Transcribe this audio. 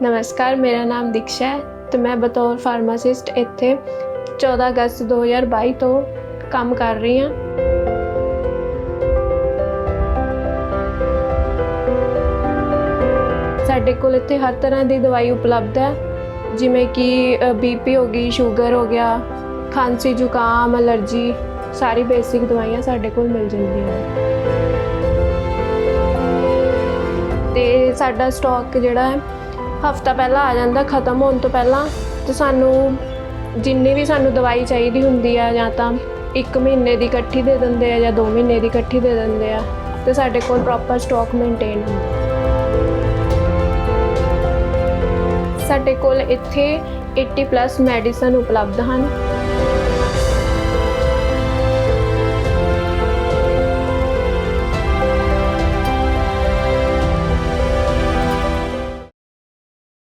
नमस्कार, मेरा नाम दीक्षा है तो मैं बतौर फार्मासिस्ट इत्थे 14 अगस्त 2022 तो काम कर रही हाँ। साडे कोल इत्थे हर तरह की दवाई उपलब्ध है, जिमें कि बीपी हो गई, शुगर हो गया, खांसी जुकाम एलर्जी, सारी बेसिक दवाइयाँ साडे कोल मिल जांदियां। ते साडा स्टॉक जिहड़ा है हफ्ता पहला आ जाता, खत्म होने तो पहला। तो सानू जिन्नी भी सानू दवाई चाहिए होंदी है, या तो 1 महीने की इकट्ठी दे देंगे या 2 महीने की इकट्ठी दे देंगे आ, तो साडे कोल प्रॉपर स्टॉक मेनटेन होंदा। साडे कोल इत्थे 80+ मैडिसन उपलब्ध हैं।